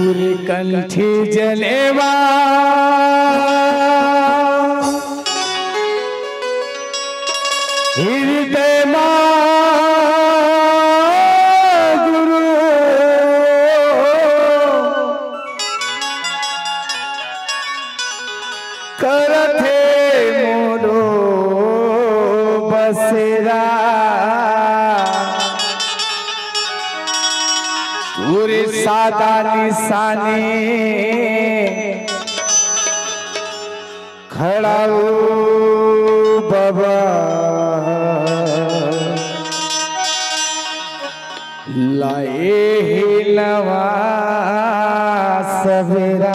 कंठी जनेवा हृदय गुरु करथे मोरो बसेरा पूरे सादा निशाने खड़ा बाबा लाए नवा सवेरा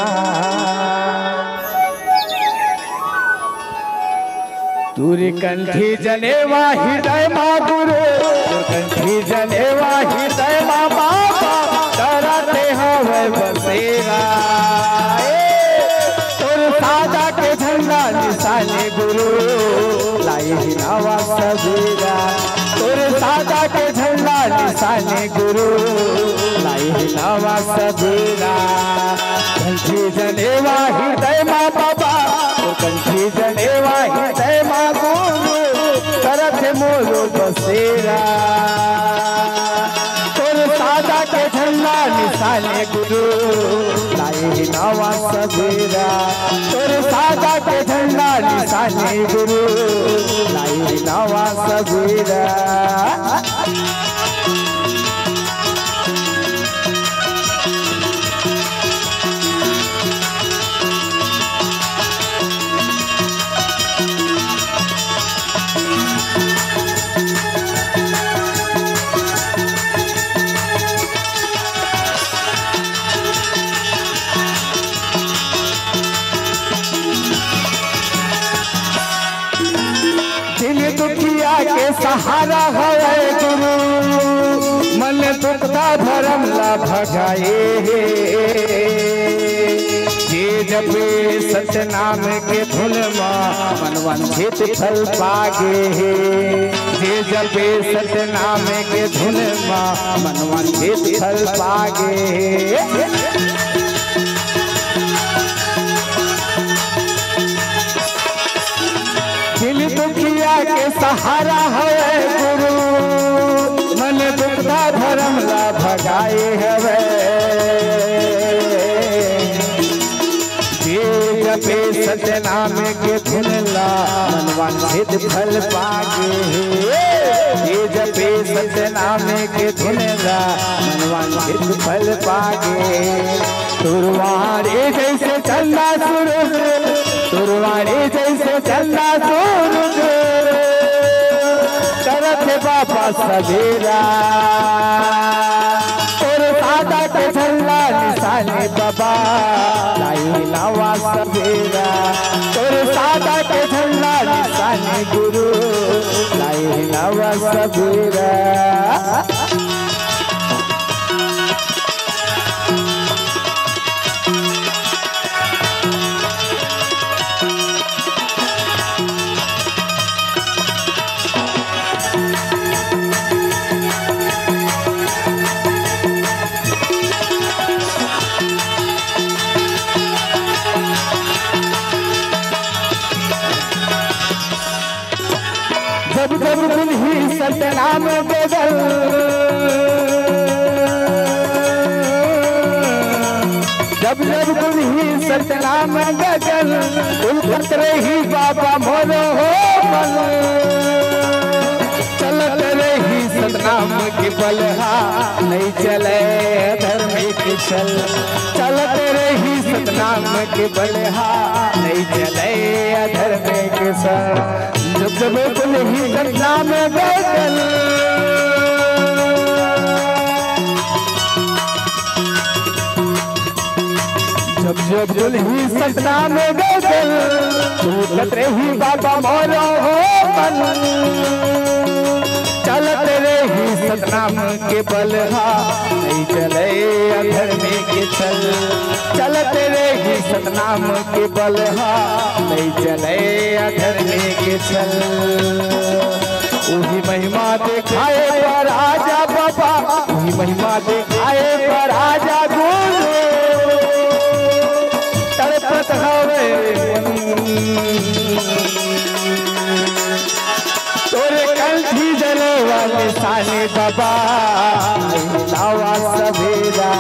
तुरी कंठी जनेवा हृदय माँ गुरु कंठी जनेवा हृदय माँ बाबा करते हवे बसेरा तुर सादा के झंडा निशाने गुरु लाए नवा सवेरा तुर सादा के झंडा निशाने गुरु लाए नवा सवेरा कंठी जनेवा हृदय माँ बाबा कंठी जनेवा हृदय माँ गुरु करथे मोरो बसेरा तुर सादा के झंडा निशाने गुरु लाए नवा सवेरा तुर सादा के झंडा निशाने गुरु लाए नवा सवेरा दुखिया के सहारा है गुरु मन दुखदा धर्म ला भगाए जे जपे सत्य नाम के धुन मन वांछित फल पागे जे जपे सत्य नाम के धुन मन वांछित फल पागे दिल दुखिया के सहारा है गुरु मन दुखदा धर्म ला भगाए हवे जे जपे सत्य नाम के धुन ला मन वांछित फल पागे जे जपे सत्य नाम के धुन ला मन वांछित फल पागे तुरवारे जैसे चलना सुर तुरवारे जैसे चलना सूरज करथे बाबा सवेरा तुर सादा के झंडा निशाने बाबा लाई नवा सवेरा तुर सादा के झंडा निशाने गुरु लाई नवा सवेरा जब जब दुल्ही सत्य नाम बेदल जब जब दुल्ही सत्य नाम बेदल उलखत रही बाबा मोरो हो मन चलत रही सतनाम के बलहा नहीं चले धर्म के चल चलत रही सतनाम के बलहा नहीं चले अधर्म के सर जब जब दुल्ही सतना में बैठल जब जब दुल्ही सतना में बैठल चलत रही बाबा मोरो हो मन चलत रही सतनाम के बलहा नहीं चले अधर्म के चल चलत रही सतनाम के बलहा नहीं चले अधर्म के चल वही महिमा दिखाए पर आजा बाबा वही महिमा दिखाए पर आजा गुरु आफत हवे तोरे कंठी जलवा निशाने बाबा लावा सवेरा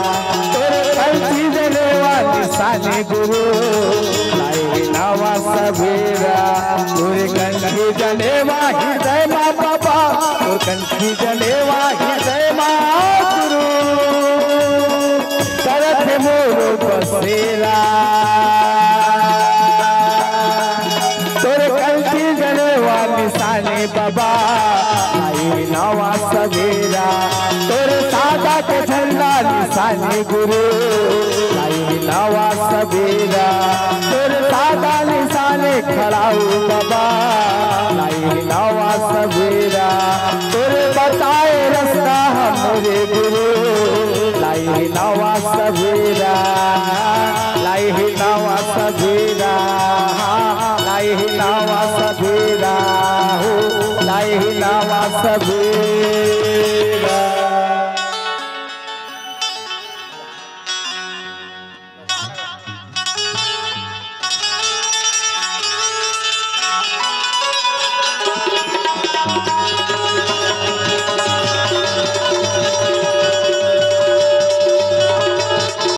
तोरे कंठी जलवा निशाने गुरु लावा सवेरा तोरे कंठी जलवा हृदय माँ बाबा तोरे कंठी जलवा हृदय माँ गुरु तरत मोरो बसेरा तोरे कंठी जलवा निशाने बाबा आई नवा सवेरा तोरे सादा के झंडा निशाने गुरु आई नवा सवेरा तोरे सादा निशाने खड़ाऊ बाबा आई नवा सवेरा तोरे बताए रास्ता हमरे गुरु लाई नवा सवेरा लाई नवा सवेरा लाई नवा सवेरा लाई नवा सवेरा